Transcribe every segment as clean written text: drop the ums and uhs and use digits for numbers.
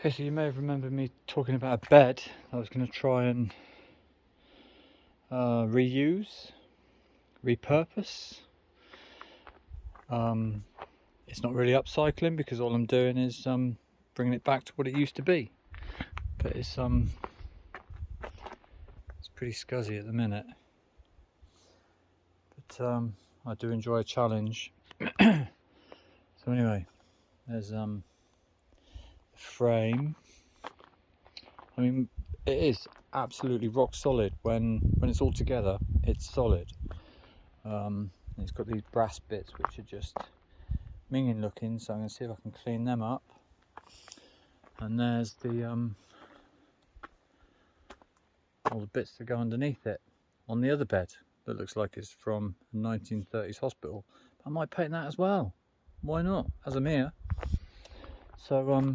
Okay, so you may have remembered me talking about a bed I was going to try and reuse, repurpose. It's not really upcycling because all I'm doing is bringing it back to what it used to be. But it's pretty scuzzy at the minute. But I do enjoy a challenge. So anyway, there's the frame. I mean, it is absolutely rock solid when it's all together. It's solid. It's got these brass bits which are just minging looking, so I'm going to see if I can clean them up. And there's the all the bits that go underneath it on the other bed that looks like it's from a 1930s hospital. I might paint that as well. Why not? As I'm here. So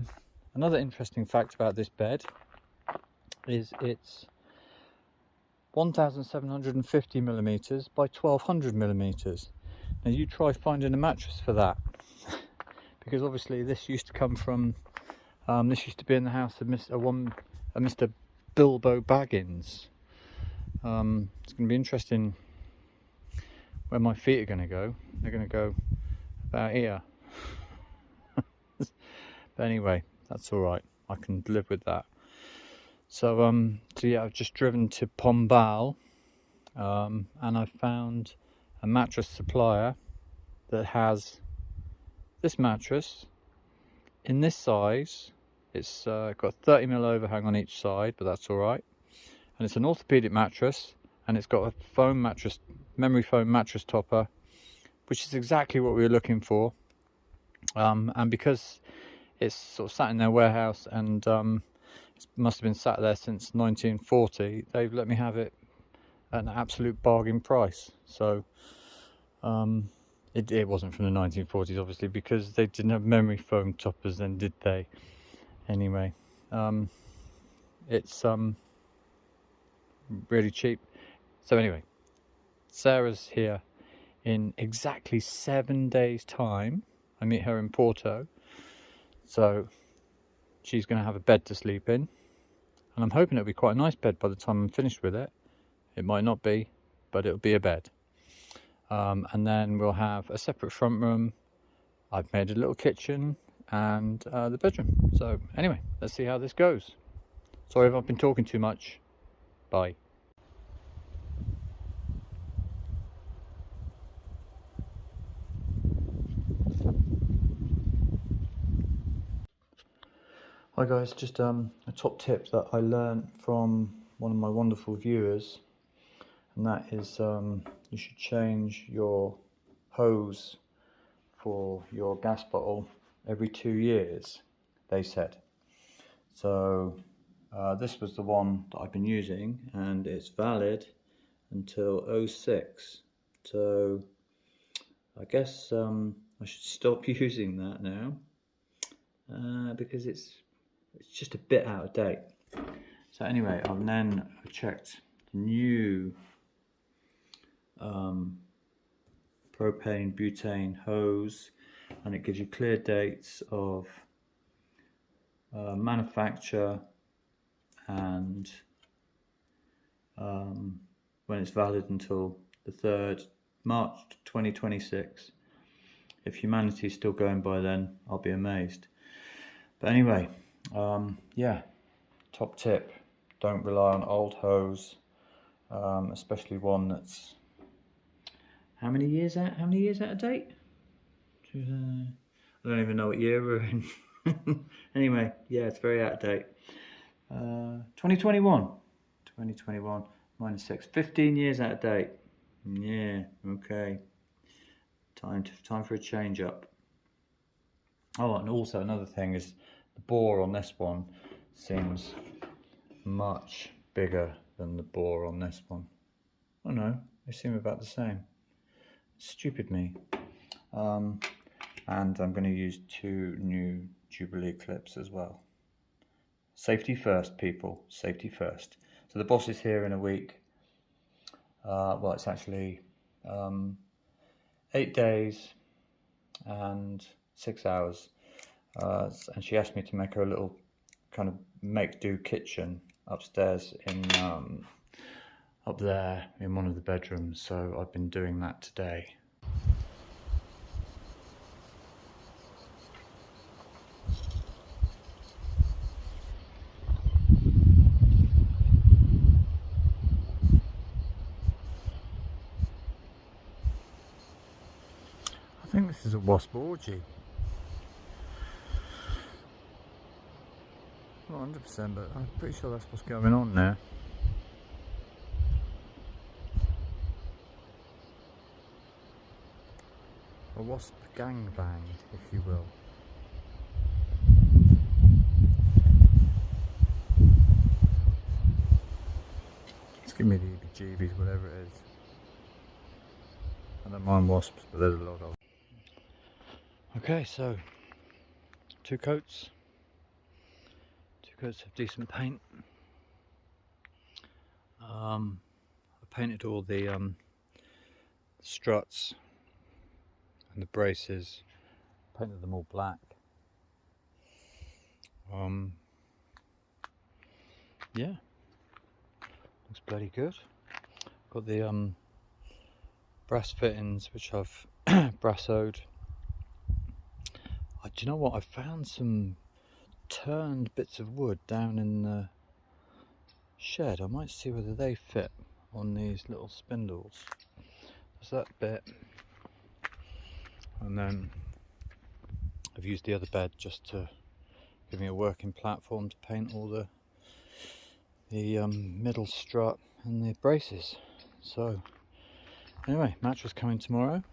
another interesting fact about this bed is it's 1750 millimeters by 1200 millimeters. Now you try finding a mattress for that, because obviously this used to come from this used to be in the house of Mr. Bilbo Baggins. It's going to be interesting where my feet are going to go. They're going to go about here. But anyway, that's all right. I can live with that. So yeah, I've just driven to Pombal, and I found a mattress supplier that has this mattress in this size. It's got 30mm overhang on each side, but that's all right. And it's an orthopedic mattress, and it's got a foam mattress, memory foam mattress topper, which is exactly what we were looking for. And because it's sort of sat in their warehouse and it must have been sat there since 1940, they've let me have it at an absolute bargain price. So it wasn't from the 1940s, obviously, because they didn't have memory foam toppers then, did they? Anyway, it's really cheap. So anyway, Sarah's here in exactly 7 days' time. I meet her in Porto, so she's going to have a bed to sleep in, and I'm hoping it'll be quite a nice bed by the time I'm finished with it. It might not be, but it'll be a bed. And then we'll have a separate front room. I've made a little kitchen and the bedroom. So anyway, let's see how this goes. Sorry if I've been talking too much. Bye. Hi guys, just a top tip that I learned from one of my wonderful viewers, and that is you should change your hose for your gas bottle every 2 years, they said. So this was the one that I've been using, and it's valid until 06. So I guess I should stop using that now because it's just a bit out of date. So anyway, I've then checked the new propane butane hose, and it gives you clear dates of manufacture and when it's valid until the 3rd March 2026. If humanity's still going by then, I'll be amazed. But anyway, yeah, top tip, don't rely on old hose, especially one that's how many years out of date? I don't even know what year we're in. Anyway, yeah, it's very out of date. 2021 minus 6, 15 years out of date. Yeah, okay, time for a change up. Oh, and also another thing is the bore on this one seems much bigger than the bore on this one. Oh no, they seem about the same. Stupid me. And I'm going to use 2 new Jubilee clips as well. Safety first, people. Safety first. So the boss is here in a week. Well, it's actually 8 days and 6 hours. And she asked me to make her a little kind of make-do kitchen upstairs in up there in one of the bedrooms, so I've been doing that today. I think this is a wasp orgy. Not 100%, but I'm pretty sure that's what's going on there. A wasp gangbang, if you will. It's giving me the heebie-jeebies, whatever it is. I don't mind wasps, but there's a lot of them. Okay, so 2 coats. 2 coats of decent paint. I painted all the struts and the braces, painted them all black. Yeah, looks bloody good. Got the brass fittings which I've brassoed. Do you know what? I found some turned bits of wood down in the shed. I might see whether they fit on these little spindles. There's that bit, and then I've used the other bed just to give me a working platform to paint all the middle strut and the braces. So anyway, mattress coming tomorrow.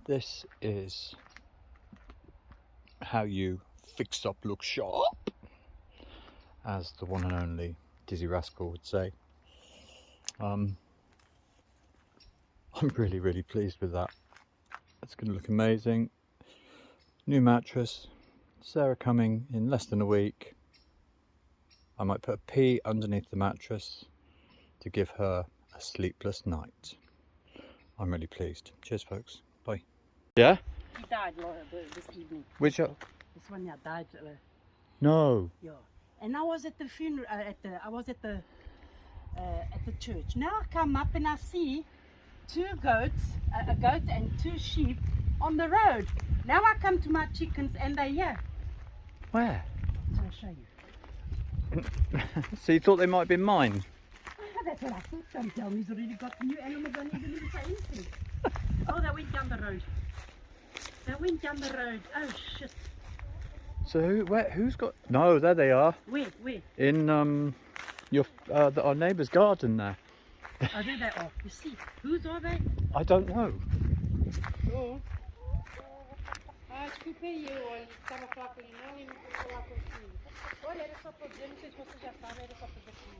This is how you fix up look sharp, as the one and only Dizzy Rascal would say. I'm really pleased with that. It's going to look amazing. New mattress. Sarah coming in less than a week. I might put a pea underneath the mattress to give her a sleepless night. I'm really pleased. Cheers, folks. Bye. Yeah? He died this evening. Which? This one, yeah, died. No. Yeah. And I was at the funeral. I was at the church. Now I come up and I see 2 goats, a goat and 2 sheep on the road. Now I come to my chickens and they're here. Where? So I'll show you. So you thought they might have been mine? That's what I thought. Don't tell me he's already got new animals. I don't even say anything. Oh, they went down the road. They went down the road. Oh shit. So who's got? No, there they are. Where? In our neighbour's garden there. Oh, there they are. You see, whose are they? I don't know. Oh. Desculpe eu, olha, estava a falar com ele, não, e não vou falar contigo. Olha, era só para dizer, não sei se você já sabe, era só para dizer que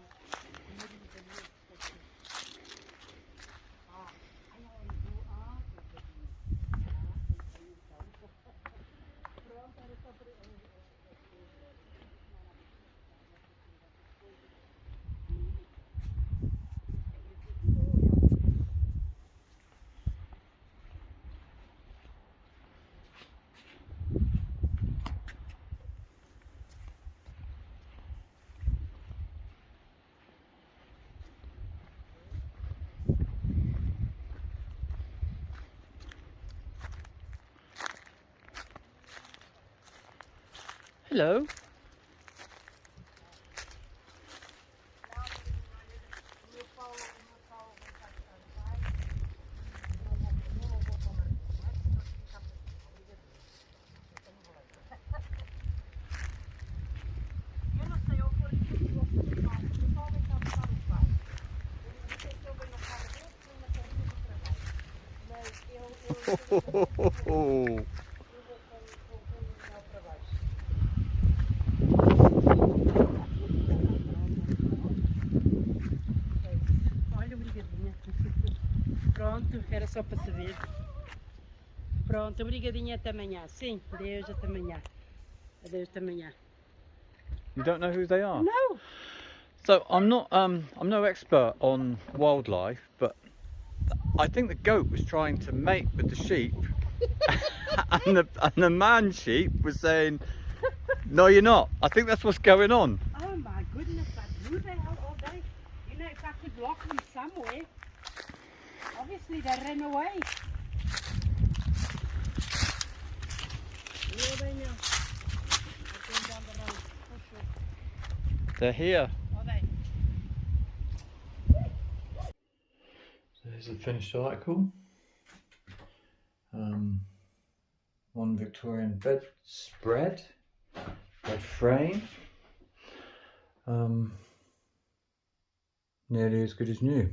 Hello. Pronto, era só para saber. Pronto, obrigadinha, até amanhã. Sim, adeus, até amanhã. Adeus, até amanhã. You don't know who they are? No. So I'm no expert on wildlife, but I think the goat was trying to mate with the sheep, and the man sheep was saying, No, you're not. I think that's what's going on. Oh my goodness, but who the hell are they? You know, if I could lock them somewhere, obviously they ran away. Where are they now? I've gone down the road. For sure. They're here. Are they? So here's a finished article. One Victorian bedspread, bed frame. Nearly as good as new.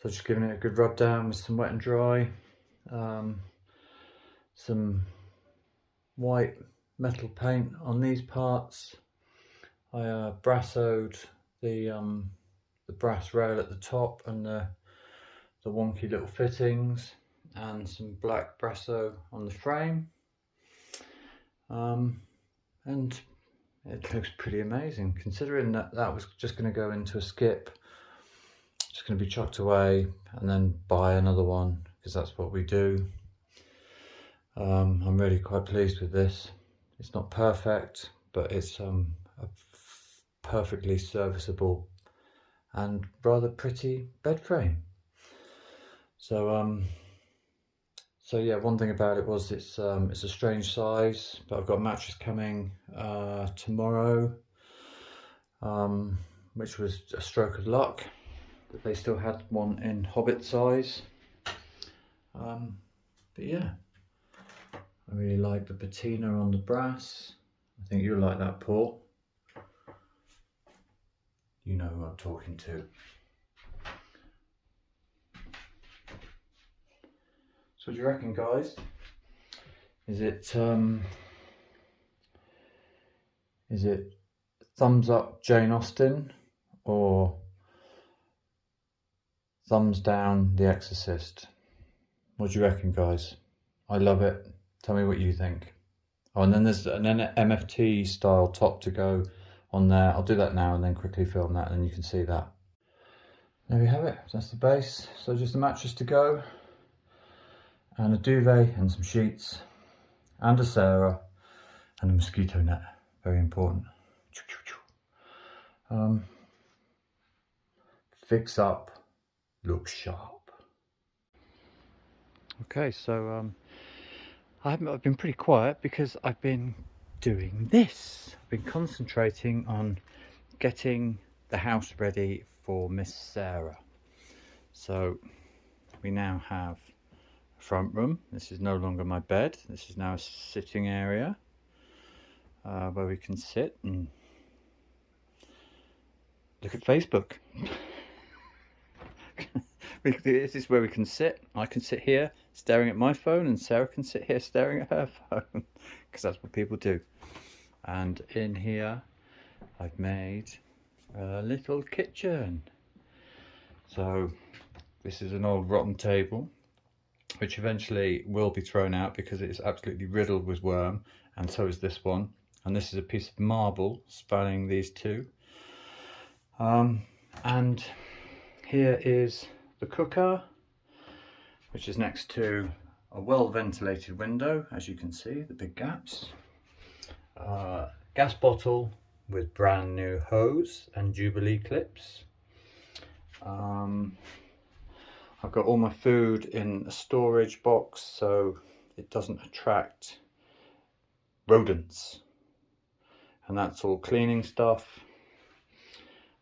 So just giving it a good rub down with some wet and dry. Some white metal paint on these parts. I brassoed the brass rail at the top and the wonky little fittings, and some black brasso on the frame, and it looks pretty amazing considering that was just going to go into a skip, just going to be chucked away and then buy another one because that's what we do. I'm really quite pleased with this. It's not perfect, but it's a perfectly serviceable and rather pretty bed frame. So yeah, one thing about it was it's a strange size, but I've got a mattress coming tomorrow, which was a stroke of luck that they still had one in Hobbit size. But yeah, I really like the patina on the brass. I think you'll like that, Paul. You know who I'm talking to. So what do you reckon, guys? Is it thumbs up Jane Austen or thumbs down The Exorcist? What do you reckon, guys? I love it. Tell me what you think. Oh, and then there's an MFT style top to go on there. I'll do that now and then quickly film that, and then you can see that. There we have it. That's the base. So just a mattress to go, and a duvet and some sheets, and a Sarah, and a mosquito net. Very important. Fix up, look sharp. Okay, so I've been pretty quiet because I've been doing this. I've been concentrating on getting the house ready for Miss Sarah. So we now have a front room. This is no longer my bed. This is now a sitting area where we can sit and look at Facebook. This is where we can sit. I can sit here staring at my phone, and Sarah can sit here staring at her phone, because that's what people do. And in here I've made a little kitchen. So this is an old rotten table which eventually will be thrown out because it is absolutely riddled with worm, and so is this one. And this is a piece of marble spanning these two. And here is the cooker, which is next to a well ventilated window, as you can see, the big gaps. Gas bottle with brand new hose and Jubilee clips. I've got all my food in a storage box so it doesn't attract rodents, and that's all cleaning stuff.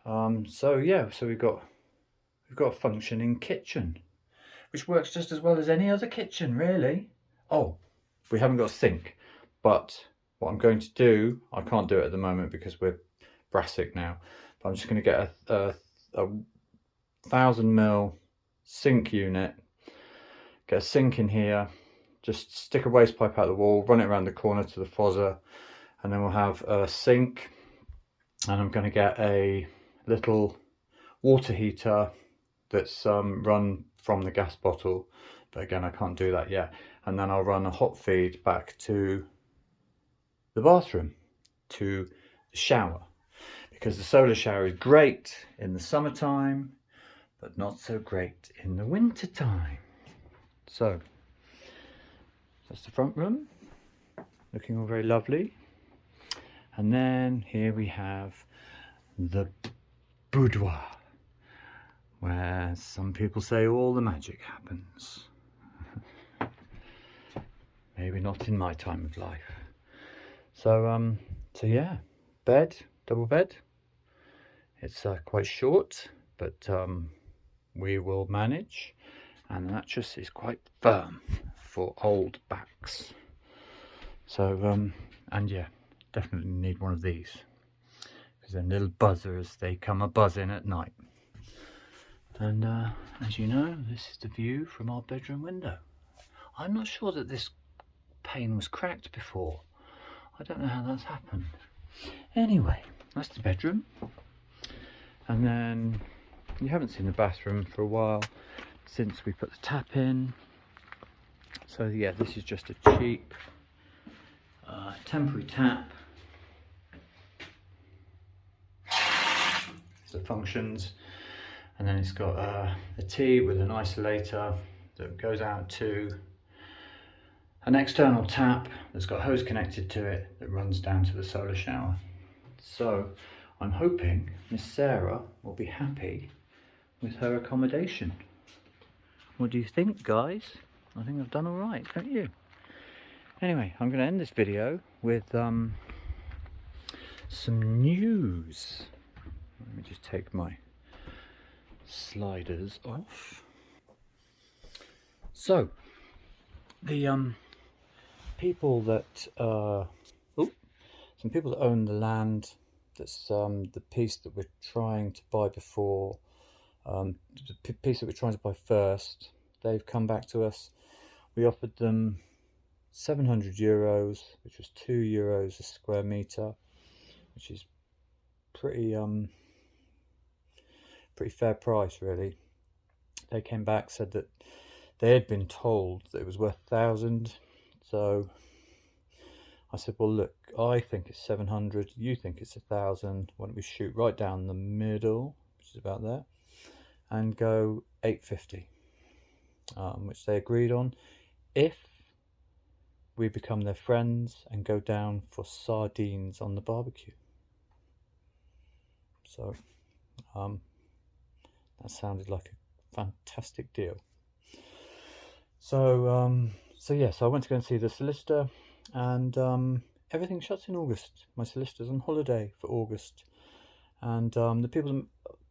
So yeah, so we've got a functioning kitchen, which works just as well as any other kitchen, really. Oh, we haven't got a sink, but what I'm going to do, I can't do it at the moment because we're brassic now, but I'm just going to get a 1000mm sink unit, get a sink in here, just stick a waste pipe out the wall, run it around the corner to the fozzer, and then we'll have a sink. And I'm going to get a little water heater that's run from the gas bottle, but again I can't do that yet. And then I'll run a hot feed back to the bathroom, to the shower, because the solar shower is great in the summertime but not so great in the winter time. So that's the front room. looking all very lovely. And then here we have the boudoir, where some people say all the magic happens. Maybe not in my time of life. So yeah, bed, double bed. It's quite short, but we will manage. And the mattress is quite firm for old backs. So and yeah, definitely need one of these, because they're little buzzers. They come a buzzing at night. And as you know, this is the view from our bedroom window. I'm not sure that this pane was cracked before. I don't know how that's happened. Anyway, that's the bedroom. And then you haven't seen the bathroom for a while since we put the tap in. So yeah, this is just a cheap temporary tap. So it functions, and then it's got a T with an isolator that goes out to an external tap that's got a hose connected to it that runs down to the solar shower. So I'm hoping Miss Sarah will be happy with her accommodation. What do you think, guys? I think I've done all right, don't you? Anyway, I'm going to end this video with some news. Let me just take my sliders off. So the people that some people that own the land, that's the piece that we're trying to buy before, the piece that we're trying to buy first, they've come back to us. We offered them €700, which was €2 a square meter, which is pretty fair price, really. They came back, said that they had been told that it was worth 1,000. So I said, well, look, I think it's 700, you think it's 1,000. Why don't we shoot right down the middle, which is about there, and go 850, which they agreed on, if we become their friends and go down for sardines on the barbecue. So that sounded like a fantastic deal. So yeah, so I went to go and see the solicitor, and everything shuts in August. My solicitor's on holiday for August, and the people that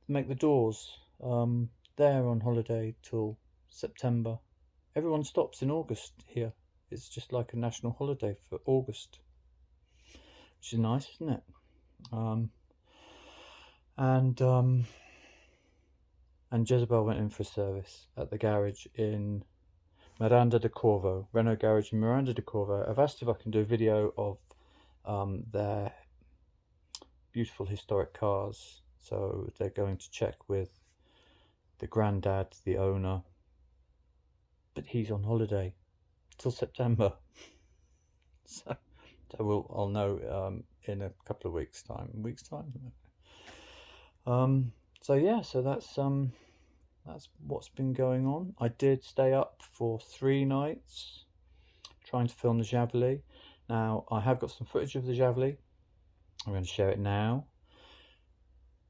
make the doors, they're on holiday till September. Everyone stops in August here. It's just like a national holiday for August, which is nice, isn't it? And Jezebel went in for a service at the garage in Miranda de Corvo, Renault garage in Miranda de Corvo. I've asked if I can do a video of their beautiful historic cars. So they're going to check with the granddad, the owner, but he's on holiday till September. So I'll know in a couple of weeks' time. So yeah, so that's what's been going on. I did stay up for 3 nights trying to film the Javali. Now I have got some footage of the Javali. I'm going to share it now,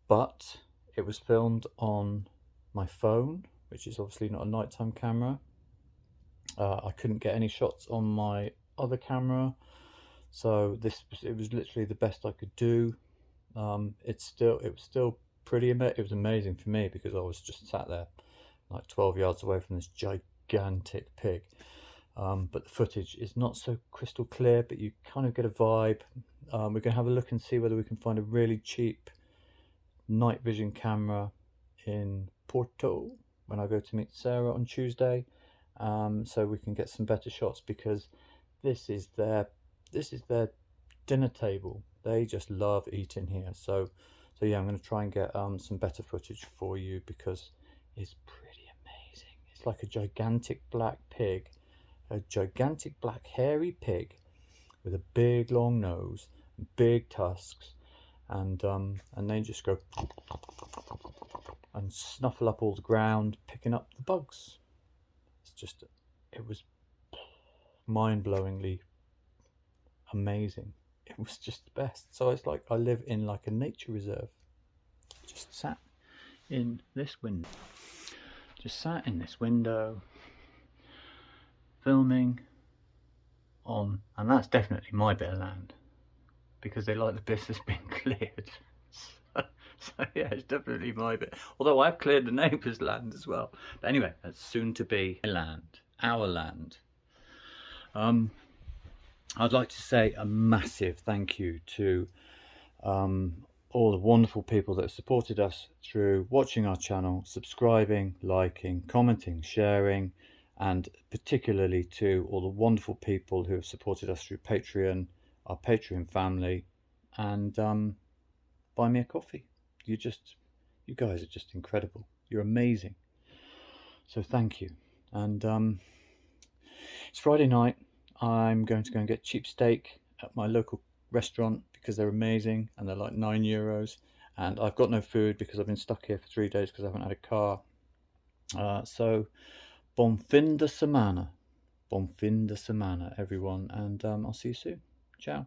but it was filmed on my phone, which is obviously not a nighttime camera. I couldn't get any shots on my other camera, so it was literally the best I could do. It was still pretty it was amazing for me, because I was just sat there like 12 yards away from this gigantic pig. But the footage is not so crystal clear, but you kind of get a vibe. We're going to have a look and see whether we can find a really cheap night vision camera in Porto when I go to meet Sarah on Tuesday, so we can get some better shots, because this is their dinner table. They just love eating here. So yeah, I'm going to try and get some better footage for you, because it's pretty amazing. It's like a gigantic black pig, a gigantic black hairy pig with a big long nose, big tusks, and they just go and snuffle up all the ground, picking up the bugs. It was mind-blowingly amazing. It was just the best. So it's like I live in like a nature reserve. Just sat in this window. Just sat in this window, filming on, and that's definitely my bit of land, because they like the bits that's been cleared. So yeah, it's definitely my bit. Although I've cleared the neighbour's land as well. But anyway, that's soon to be land, our land. I'd like to say a massive thank you to all the wonderful people that have supported us through watching our channel, subscribing, liking, commenting, sharing, and particularly to all the wonderful people who have supported us through Patreon, our Patreon family, and Buy Me a Coffee. You guys are just incredible. You're amazing. So thank you. And it's Friday night. I'm going to go and get cheap steak at my local restaurant because they're amazing and they're like €9. And I've got no food because I've been stuck here for 3 days because I haven't had a car. So bon fin de semana. Bon fin de semana, everyone. And I'll see you soon. Ciao.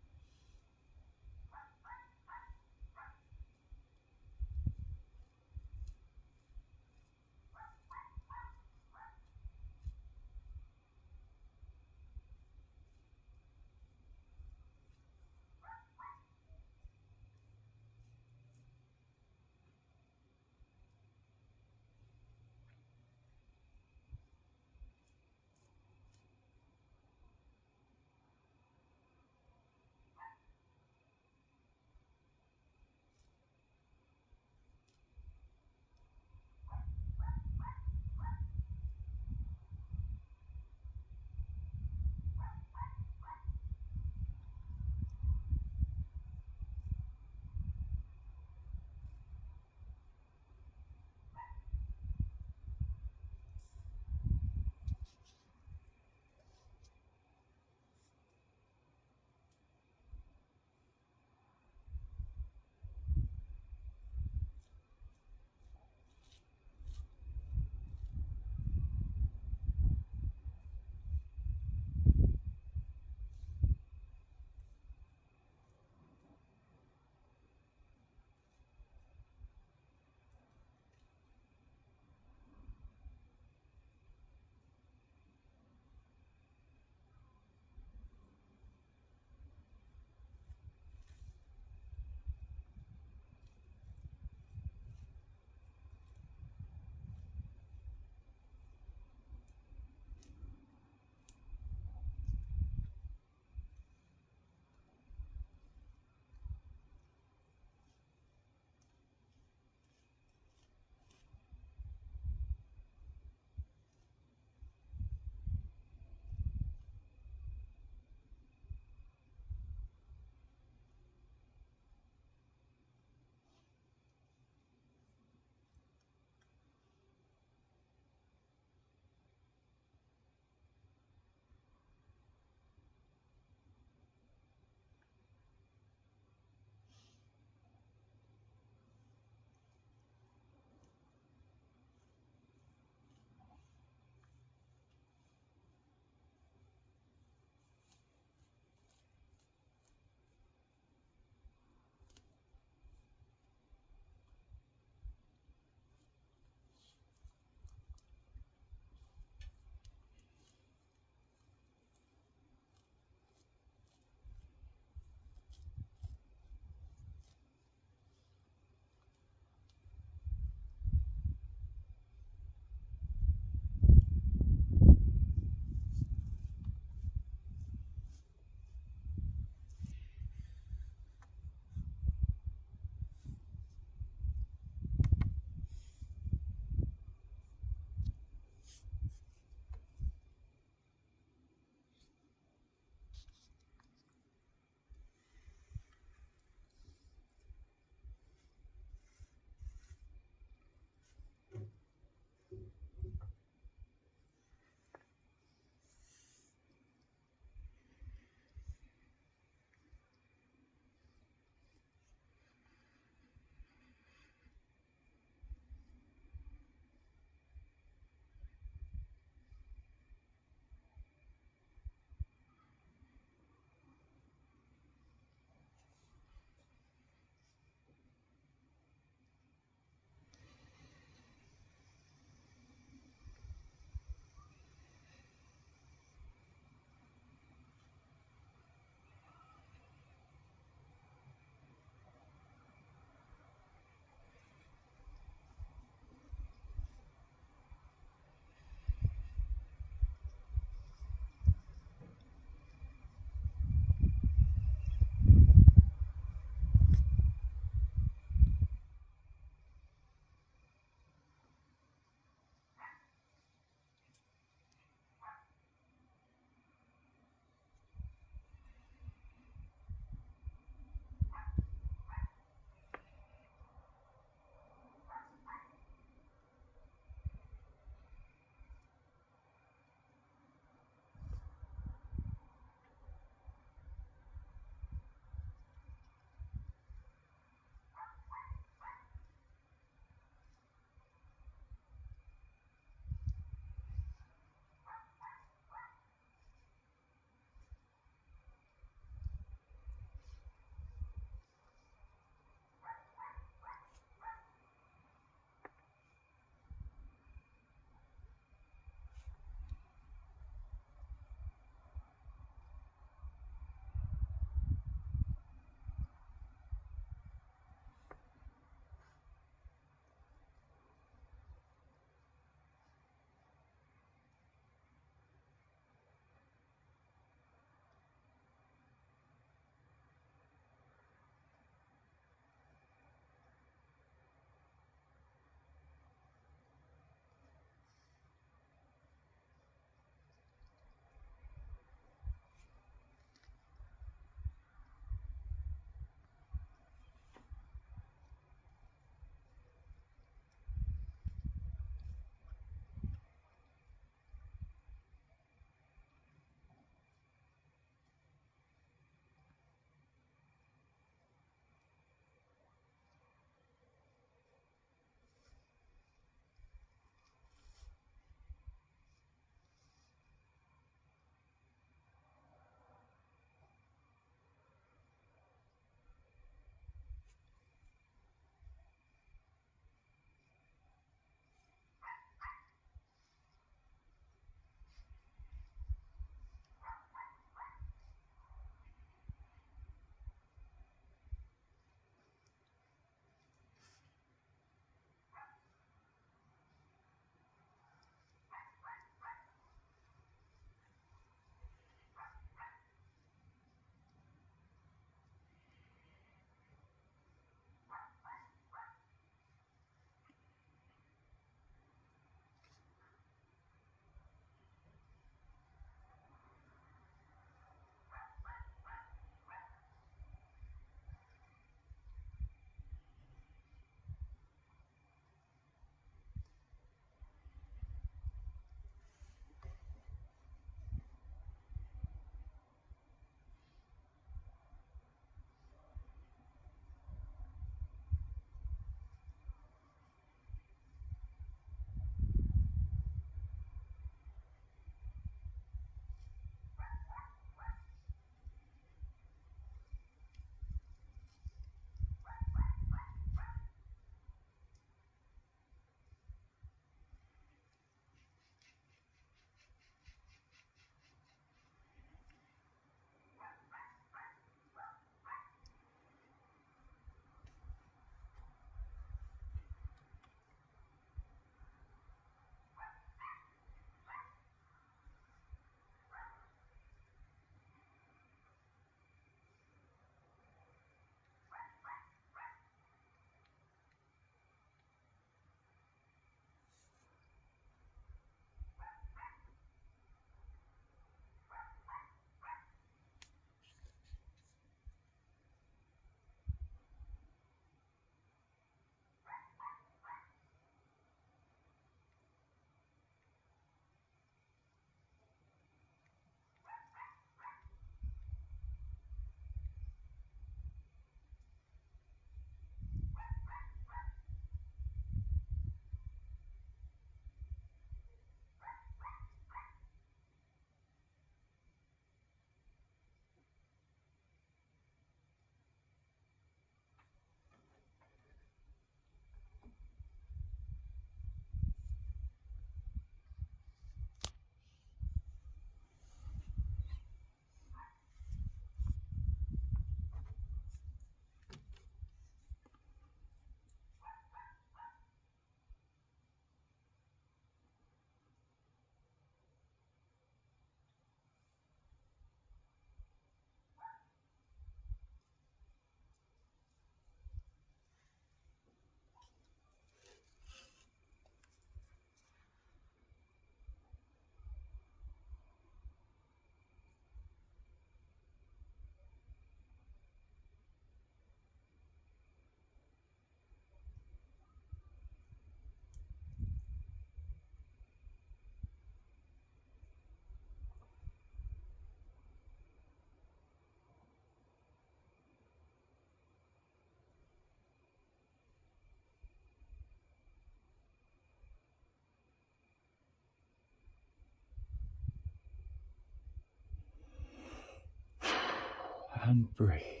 and breathe.